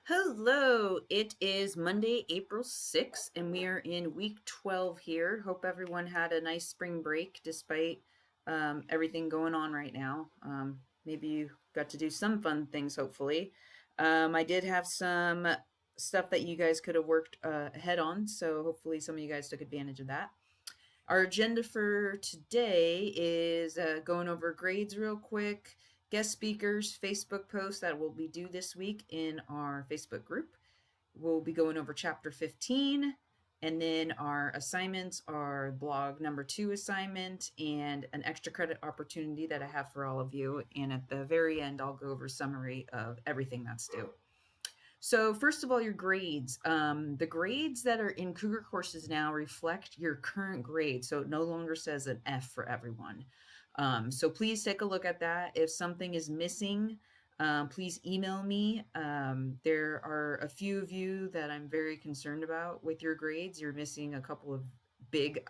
Hello, it is Monday, April 6th, and we are in week 12 here. Hope everyone had a nice spring break despite everything going on right now. Maybe you got to do some fun things, hopefully. I did have some stuff that you guys could have worked ahead on, so hopefully some of you guys took advantage of that. Our agenda for today is going over grades real quick, guest speakers, Facebook posts that will be due this week in our Facebook group. We'll be going over chapter 15, and then our assignments are blog number 2 assignment and an extra credit opportunity that I have for all of you. And at the very end, I'll go over a summary of everything that's due. So first of all, your grades. The grades that are in Cougar courses now reflect your current grade, so it no longer says an F for everyone. So please take a look at that. If something is missing, please email me. There are a few of you that I'm very concerned about with your grades. You're missing a couple of big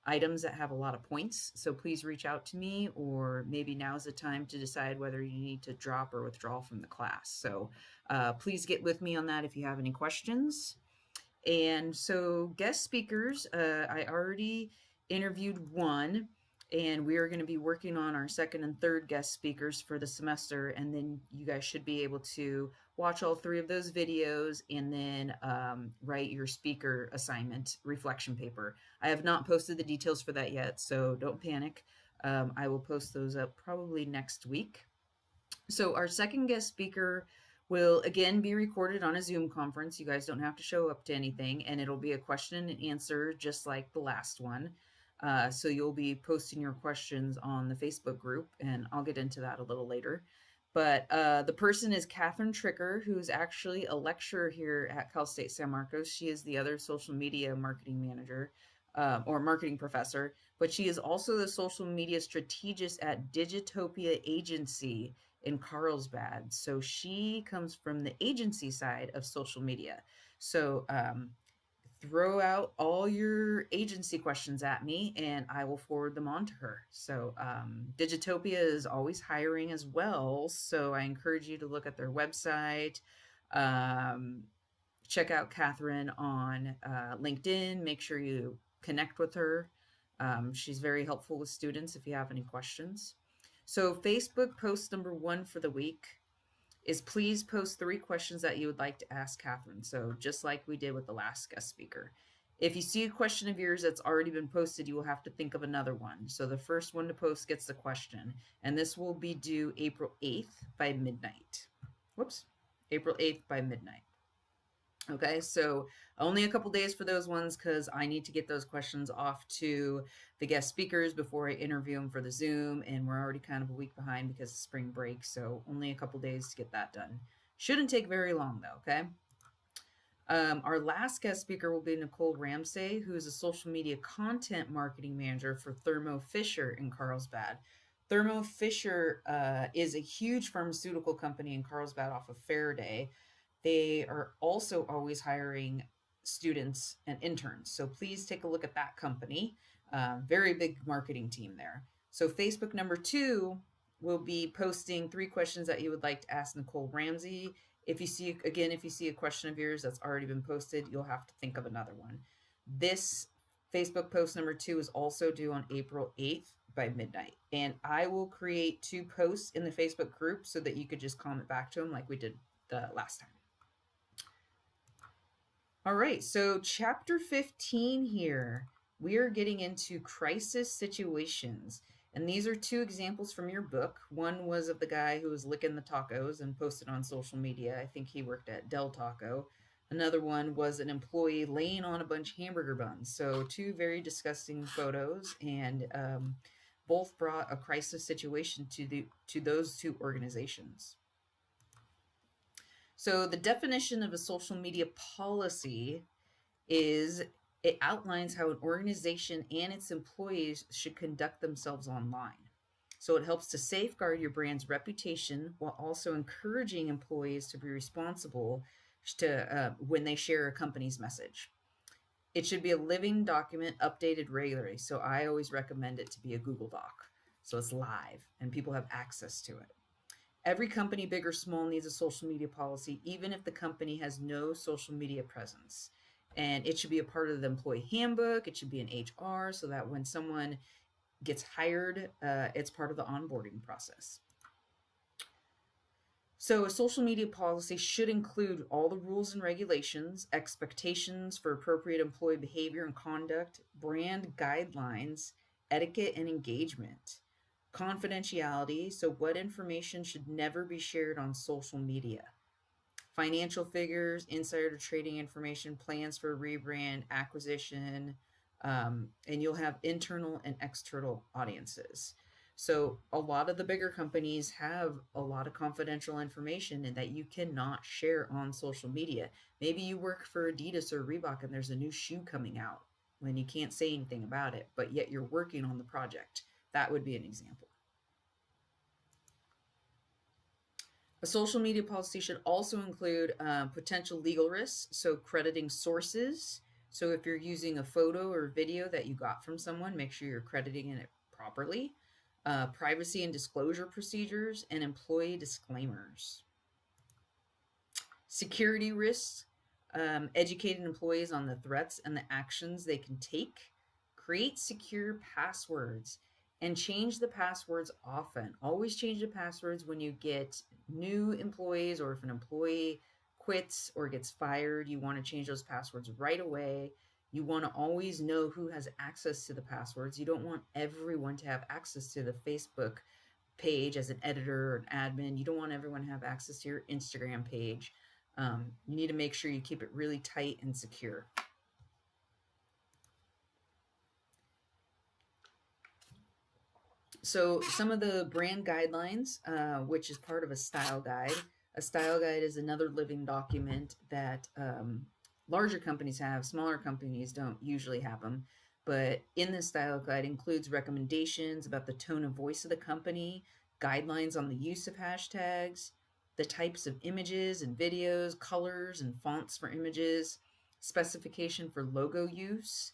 items that have a lot of points. So please reach out to me, or maybe now's the time to decide whether you need to drop or withdraw from the class. So please get with me on that if you have any questions. And so, guest speakers, I already interviewed one, and we are going to be working on our second and third guest speakers for the semester. And then you guys should be able to watch all 3 of those videos and then write your speaker assignment reflection paper. I have not posted the details for that yet, so don't panic. I will post those up probably next week. So, our second guest speaker will again be recorded on a Zoom conference. You guys don't have to show up to anything, and it'll be a question and answer just like the last one. So you'll be posting your questions on the Facebook group, and I'll get into that a little later. But the person is Catherine Tricker, who's actually a lecturer here at Cal State San Marcos. She is the other social media marketing manager or marketing professor, but she is also the social media strategist at Digitopia Agency in Carlsbad. So she comes from the agency side of social media. So throw out all your agency questions at me and I will forward them on to her. So Digitopia is always hiring as well. So I encourage you to look at their website. Check out Catherine on LinkedIn. Make sure you connect with her. She's very helpful with students if you have any questions. So Facebook post number 1 for the week is please post 3 questions that you would like to ask Catherine. So just like we did with the last guest speaker. If you see a question of yours that's already been posted, you will have to think of another one. So the first one to post gets the question. And this will be due April 8th by midnight. Whoops. April 8th by midnight. Okay, so only a couple days for those ones because I need to get those questions off to the guest speakers before I interview them for the Zoom, and we're already kind of a week behind because of spring break, so only a couple days to get that done. Shouldn't take very long though, okay? Our last guest speaker will be Nicole Ramsey, who is a social media content marketing manager for Thermo Fisher in Carlsbad. Thermo Fisher is a huge pharmaceutical company in Carlsbad off of Faraday. They are also always hiring students and interns. So please take a look at that company. Very big marketing team there. So Facebook number 2 will be posting 3 questions that you would like to ask Nicole Ramsey. If you see a question of yours that's already been posted, you'll have to think of another one. This Facebook post number 2 is also due on April 8th by midnight. And I will create 2 posts in the Facebook group so that you could just comment back to them like we did the last time. All right, so chapter 15 here, we are getting into crisis situations. And these are 2 examples from your book. One was of the guy who was licking the tacos and posted on social media. I think he worked at Del Taco. Another one was an employee laying on a bunch of hamburger buns. So 2 very disgusting photos, and both brought a crisis situation to those 2 organizations. So the definition of a social media policy is it outlines how an organization and its employees should conduct themselves online. So it helps to safeguard your brand's reputation while also encouraging employees to be responsible to when they share a company's message. It should be a living document updated regularly. So I always recommend it to be a Google Doc. So it's live and people have access to it. Every company, big or small, needs a social media policy, even if the company has no social media presence. And it should be a part of the employee handbook. It should be in HR so that when someone gets hired, it's part of the onboarding process. So, a social media policy should include all the rules and regulations, expectations for appropriate employee behavior and conduct, brand guidelines, etiquette and engagement, confidentiality. So, what information should never be shared on social media? Financial figures, insider trading information, plans for rebrand, acquisition, and you'll have internal and external audiences. So a lot of the bigger companies have a lot of confidential information and that you cannot share on social media. Maybe you work for Adidas or Reebok and there's a new shoe coming out when you can't say anything about it, but yet you're working on the project. That would be an example. A social media policy should also include potential legal risks, so crediting sources. So if you're using a photo or video that you got from someone, make sure you're crediting it properly. Privacy and disclosure procedures, and employee disclaimers. Security risks, educating employees on the threats and the actions they can take. Create secure passwords and change the passwords often. Always change the passwords when you get new employees, or if an employee quits or gets fired, you want to change those passwords right away. You want to always know who has access to the passwords. You don't want everyone to have access to the Facebook page as an editor or an admin. You don't want everyone to have access to your Instagram page. You need to make sure you keep it really tight and secure. So some of the brand guidelines, which is part of a style guide. A style guide is another living document that larger companies have. Smaller companies don't usually have them. But in this style guide includes recommendations about the tone of voice of the company, guidelines on the use of hashtags, the types of images and videos, colors and fonts for images, specification for logo use.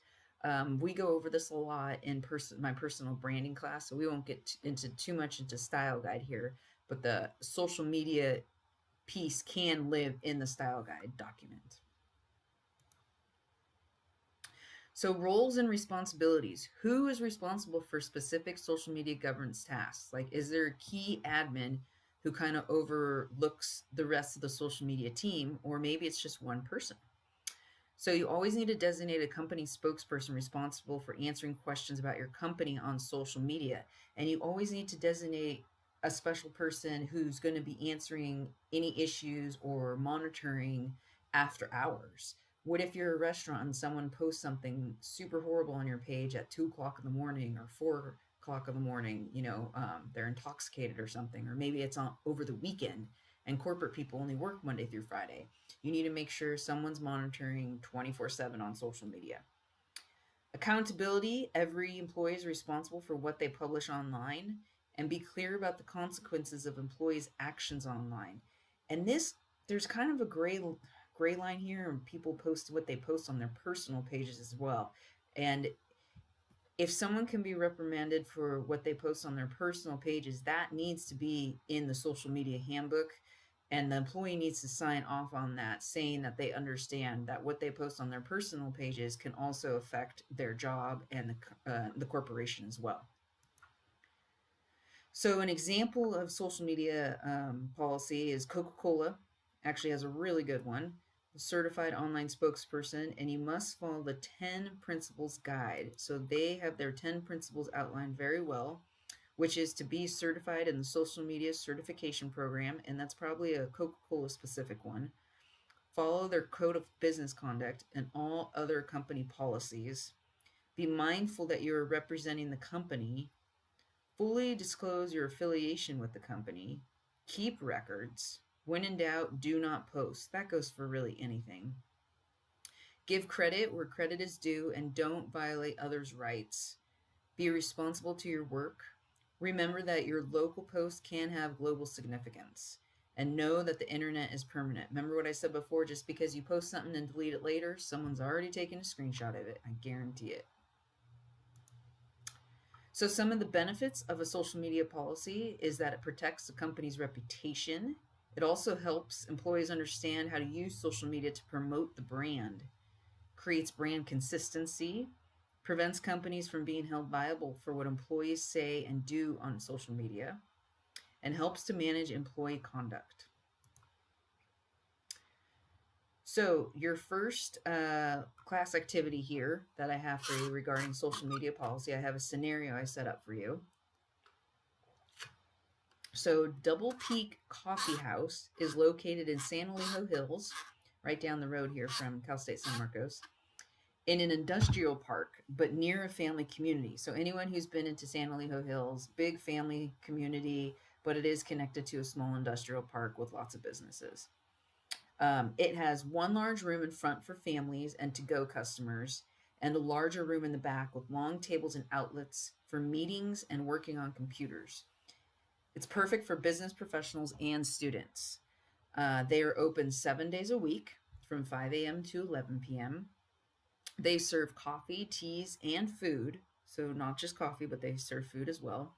We go over this a lot in my personal branding class, so we won't get into too much into style guide here, but the social media piece can live in the style guide document. So roles and responsibilities. Who is responsible for specific social media governance tasks? Like, is there a key admin who kind of overlooks the rest of the social media team, or maybe it's just one person? So you always need to designate a company spokesperson responsible for answering questions about your company on social media. And you always need to designate a special person who's going to be answering any issues or monitoring after hours. What if you're a restaurant and someone posts something super horrible on your page at 2 o'clock in the morning or 4 o'clock in the morning? They're intoxicated or something, or maybe it's on over the weekend and corporate people only work Monday through Friday. You need to make sure someone's monitoring 24/7 on social media. Accountability. Every employee is responsible for what they publish online, and be clear about the consequences of employees' actions online. And there's kind of a gray line here, and people post what they post on their personal pages as well. And if someone can be reprimanded for what they post on their personal pages, that needs to be in the social media handbook. And the employee needs to sign off on that, saying that they understand that what they post on their personal pages can also affect their job and the corporation as well. So an example of social media policy is Coca-Cola. Actually has a really good one. The certified online spokesperson, and you must follow the 10 principles guide. So they have their 10 principles outlined very well, which is to be certified in the social media certification program, and that's probably a Coca-Cola specific one. Follow their code of business conduct and all other company policies. Be mindful that you are representing the company. Fully disclose your affiliation with the company. Keep records. When in doubt, do not post. That goes for really anything. Give credit where credit is due and don't violate others' rights. Be responsible to your work. Remember that your local post can have global significance, and know that the internet is permanent. Remember what I said before, just because you post something and delete it later, someone's already taken a screenshot of it. I guarantee it. So, some of the benefits of a social media policy is that it protects the company's reputation. It also helps employees understand how to use social media to promote the brand, creates brand consistency, prevents companies from being held liable for what employees say and do on social media, and helps to manage employee conduct. So, your first class activity here that I have for you regarding social media policy, I have a scenario I set up for you. So, Double Peak Coffee House is located in San Elijo Hills, right down the road here from Cal State San Marcos, in an industrial park, but near a family community. So, anyone who's been into San Elijo Hills, big family community, but it is connected to a small industrial park with lots of businesses. It has one large room in front for families and to go customers, and a larger room in the back with long tables and outlets for meetings and working on computers. It's perfect for business professionals and students. They are open 7 days a week from 5 a.m. to 11 p.m. They serve coffee, teas, and food. So, not just coffee, but they serve food as well.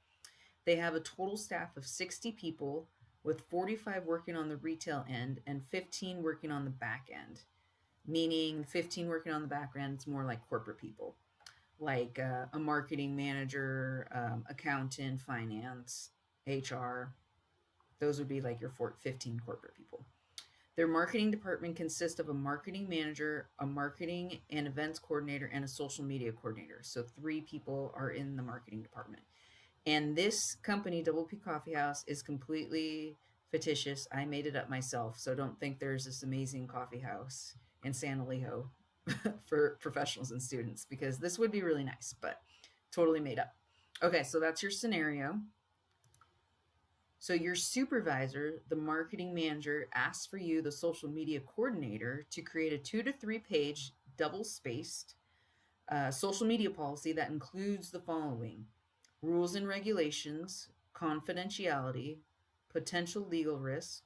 They have a total staff of 60 people, with 45 working on the retail end and 15 working on the back end. Meaning, 15 working on the back end, it's more like corporate people, like a marketing manager, accountant, finance, HR. Those would be like your 15 corporate people. Their marketing department consists of a marketing manager, a marketing and events coordinator, and a social media coordinator. So 3 people are in the marketing department. And this company, Double P Coffee House, is completely fictitious. I made it up myself. So don't think there's this amazing coffee house in San Elijo for professionals and students, because this would be really nice, but totally made up. Okay, so that's your scenario. So your supervisor, the marketing manager, asks for you, the social media coordinator, to create a 2 to 3 page double spaced social media policy that includes the following: rules and regulations, confidentiality, potential legal risks,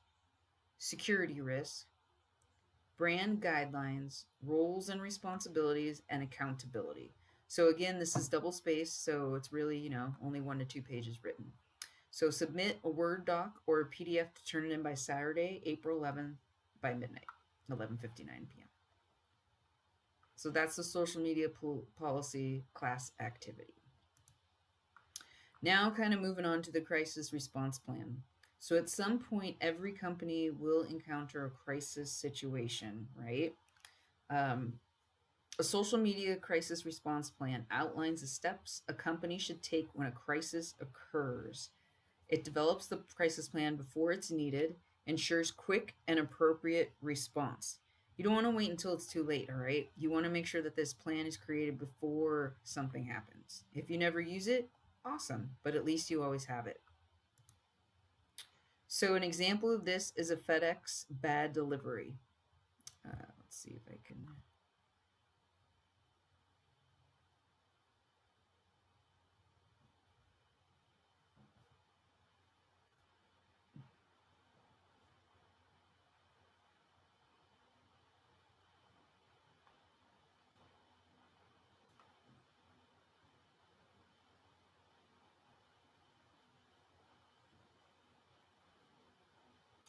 security risks, brand guidelines, roles and responsibilities, and accountability. So again, this is double spaced, so it's really, only 1 to 2 pages written. So submit a Word doc or a PDF to turn it in by Saturday, April 11th by midnight, 11:59 p.m. So that's the social media policy class activity. Now, kind of moving on to the crisis response plan. So at some point, every company will encounter a crisis situation, right? A social media crisis response plan outlines the steps a company should take when a crisis occurs. It develops the crisis plan before it's needed, ensures quick and appropriate response. You don't want to wait until it's too late, all right? You want to make sure that this plan is created before something happens. If you never use it, awesome, but at least you always have it. So an example of this is a FedEx bad delivery. Let's see if I can...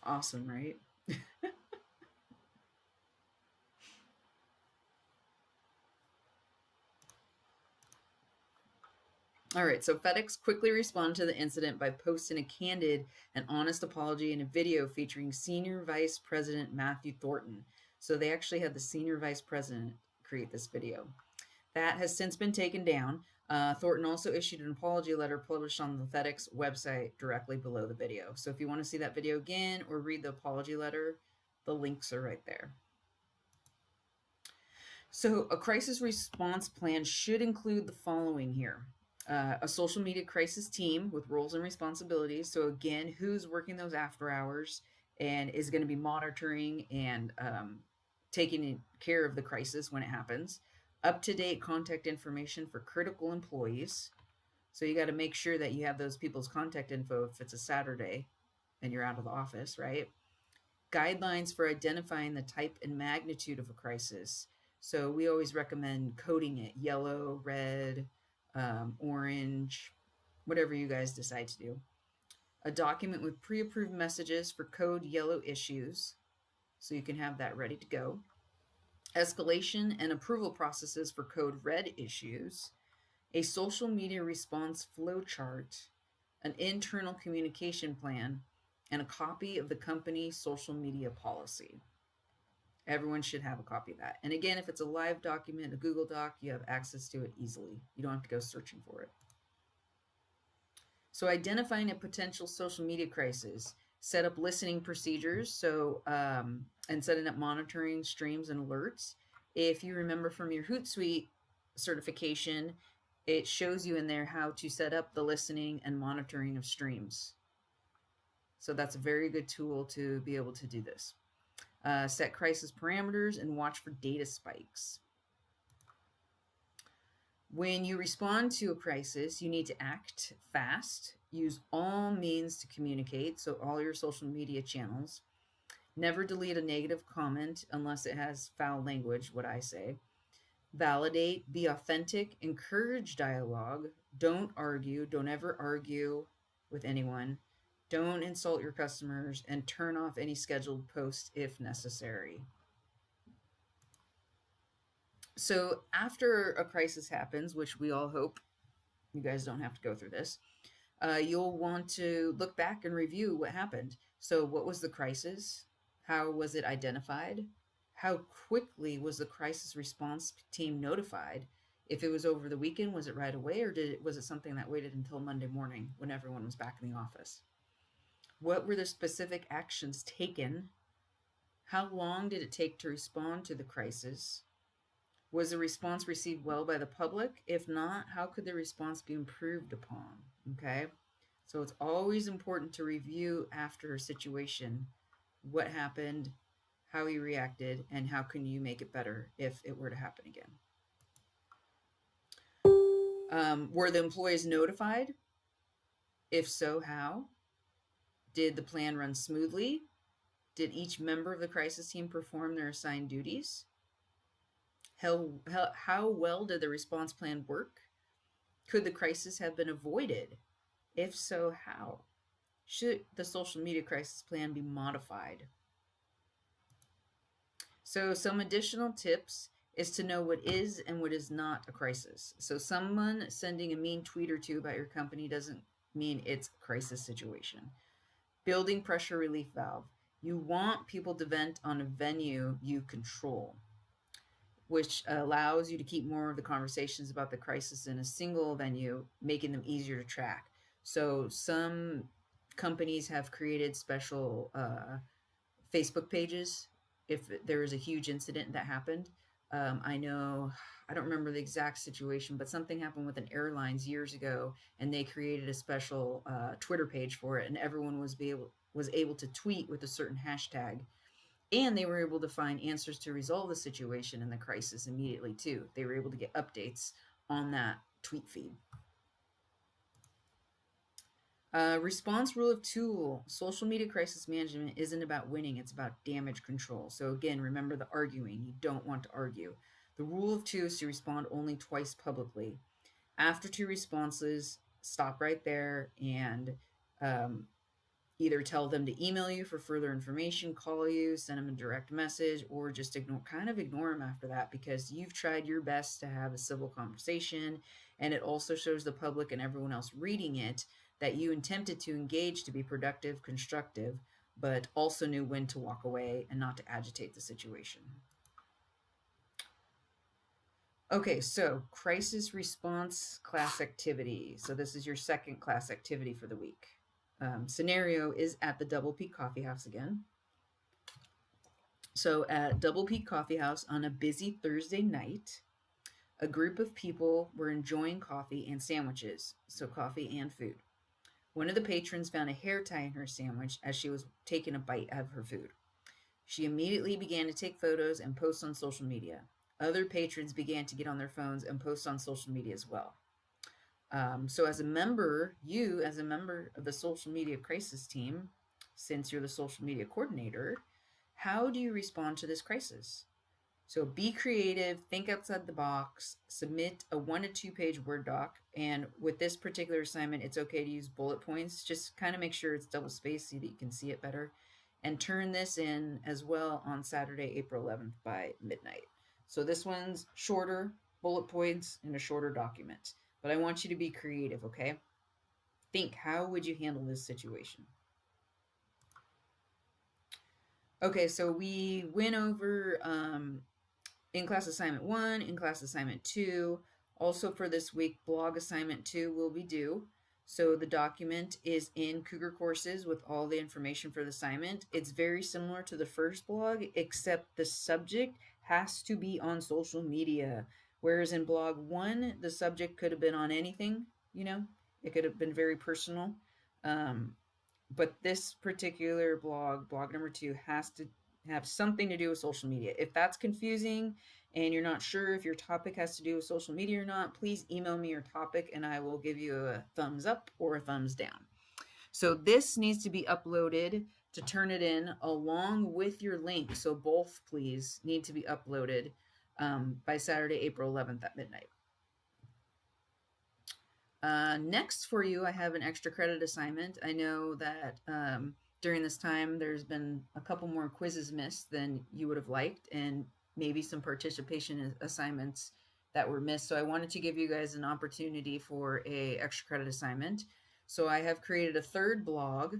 Awesome, right? All right, so FedEx quickly responded to the incident by posting a candid and honest apology in a video featuring Senior Vice President Matthew Thornton. So they actually had the Senior Vice President create this video. That has since been taken down. Thornton also issued an apology letter published on the FedEx website directly below the video. So if you want to see that video again or read the apology letter, the links are right there. So a crisis response plan should include the following here. A social media crisis team with roles and responsibilities. So again, who's working those after hours and is going to be monitoring and taking care of the crisis when it happens. Up-to-date contact information for critical employees. So you got to make sure that you have those people's contact info if it's a Saturday and you're out of the office, right? Guidelines for identifying the type and magnitude of a crisis. So we always recommend coding it: yellow, red, orange, whatever you guys decide to do. A document with pre-approved messages for code yellow issues, so you can have that ready to go. Escalation and approval processes for code red issues. A social media response flowchart, an internal communication plan, and a copy of the company social media policy. Everyone should have a copy of that. And again, if it's a live document, a Google Doc, you have access to it easily. You don't have to go searching for it. So identifying a potential social media crisis, set up listening procedures. So, and setting up monitoring streams and alerts. If you remember from your Hootsuite certification, it shows you in there how to set up the listening and monitoring of streams. So that's a very good tool to be able to do this. Set crisis parameters and watch for data spikes. When you respond to a crisis, you need to act fast, use all means to communicate, so all your social media channels. Never delete a negative comment unless it has foul language, what I say. Validate, be authentic, encourage dialogue, don't argue, don't ever argue with anyone, don't insult your customers, and turn off any scheduled posts if necessary. So after a crisis happens, which we all hope you guys don't have to go through this, you'll want to look back and review what happened. So what was the crisis? How was it identified? How quickly was the crisis response team notified? If it was over the weekend, was it right away, or was it something that waited until Monday morning when everyone was back in the office? What were the specific actions taken? How long did it take to respond to the crisis? Was the response received well by the public? If not, how could the response be improved upon? Okay, so it's always important to review after a situation what happened, how you reacted, and how can you make it better if it were to happen again. Were the employees notified? If so, how? Did the plan run smoothly? Did each member of the crisis team perform their assigned duties? How well did the response plan work? Could the crisis have been avoided? If so, how? Should the social media crisis plan be modified? So some additional tips is to know what is and what is not a crisis. So someone sending a mean tweet or two about your company doesn't mean it's a crisis situation. Building pressure relief valve. You want people to vent on a venue you control, which allows you to keep more of the conversations about the crisis in a single venue, making them easier to track. So some companies have created special Facebook pages if there is a huge incident that happened. I know, I don't remember the exact situation, but something happened with an airlines years ago, and they created a special Twitter page for it, and everyone was able to tweet with a certain hashtag, and they were able to find answers to resolve the situation and the crisis immediately too. They were able to get updates on that tweet feed. Response rule of two. Social media crisis management isn't about winning, it's about damage control. So again, remember the arguing. You don't want to argue. The rule of two is to respond only twice publicly. After two responses, stop right there and either tell them to email you for further information, call you, send them a direct message, or just ignore them after that, because you've tried your best to have a civil conversation, and it also shows the public and everyone else reading it that you intended to engage to be productive, constructive, but also knew when to walk away and not to agitate the situation. Okay, so crisis response class activity. So this is your second class activity for the week. Scenario is at the Double Peak Coffee House again. So at Double Peak Coffee House on a busy Thursday night, a group of people were enjoying coffee and sandwiches, so coffee and food. One of the patrons found a hair tie in her sandwich as she was taking a bite out of her food. She immediately began to take photos and post on social media. Other patrons began to get on their phones and post on social media as well. So as a member of the social media crisis team, since you're the social media coordinator, how do you respond to this crisis? So be creative, think outside the box, submit a 1 to 2 page Word doc. And with this particular assignment, it's okay to use bullet points. Just kind of make sure it's double spaced so that you can see it better. And turn this in as well on Saturday, April 11th by midnight. So this one's shorter, bullet points, and a shorter document. But I want you to be creative, okay? Think, how would you handle this situation? Okay, so we went over in-class assignment 1, in-class assignment 2. Also for this week, blog assignment 2 will be due. So the document is in Cougar Courses with all the information for the assignment. It's very similar to the first blog, except the subject has to be on social media. Whereas in blog 1, the subject could have been on anything, it could have been very personal. But this particular blog number 2, has to have something to do with social media. If that's confusing and you're not sure if your topic has to do with social media or not, please email me your topic and I will give you a thumbs up or a thumbs down. So this needs to be uploaded to turn it in along with your link. So both, please, need to be uploaded by Saturday, April 11th at midnight. Next for you, I have an extra credit assignment. I know that during this time, there's been a couple more quizzes missed than you would have liked, and maybe some participation assignments that were missed. So I wanted to give you guys an opportunity for a extra credit assignment. So I have created a third blog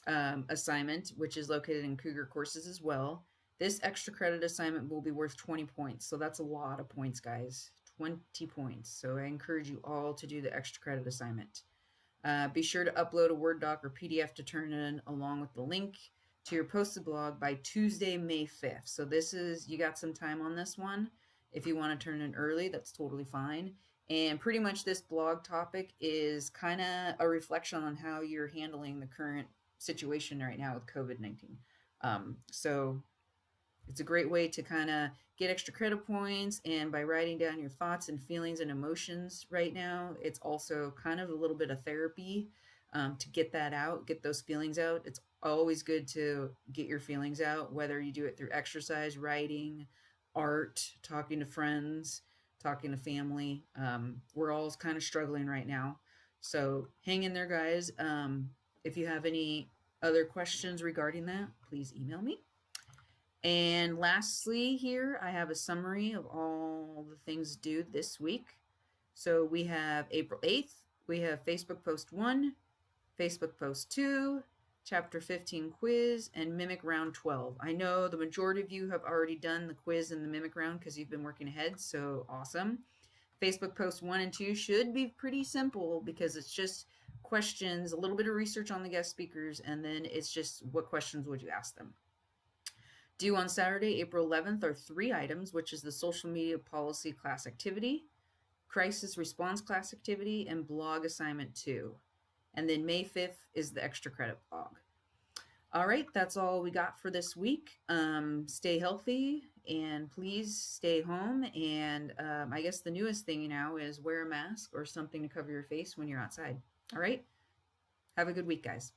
assignment, which is located in Cougar Courses as well. This extra credit assignment will be worth 20 points. So that's a lot of points, guys. 20 points. So I encourage you all to do the extra credit assignment. Be sure to upload a Word doc or PDF to turn in along with the link to your posted blog by Tuesday, May 5th. So you got some time on this one. If you want to turn in early, that's totally fine. And pretty much this blog topic is kind of a reflection on how you're handling the current situation right now with COVID-19. So it's a great way to kind of get extra credit points, and by writing down your thoughts and feelings and emotions right now, it's also kind of a little bit of therapy to get that out, get those feelings out. It's always good to get your feelings out, whether you do it through exercise, writing, art, talking to friends, talking to family. We're all kind of struggling right now. So hang in there, guys. If you have any other questions regarding that, please email me. And lastly, here I have a summary of all the things due this week. So we have April 8th, we have Facebook post 1, Facebook post 2, chapter 15 quiz, and mimic round 12. I know the majority of you have already done the quiz and the mimic round because you've been working ahead, so awesome. Facebook post 1 and 2 should be pretty simple because it's just questions, a little bit of research on the guest speakers, and then it's just what questions would you ask them. Due on Saturday, April 11th are 3 items, which is the social media policy class activity, crisis response class activity, and blog assignment 2. And then May 5th is the extra credit blog. All right, that's all we got for this week. Stay healthy and please stay home. And I guess the newest thing now is wear a mask or something to cover your face when you're outside. All right, have a good week, guys.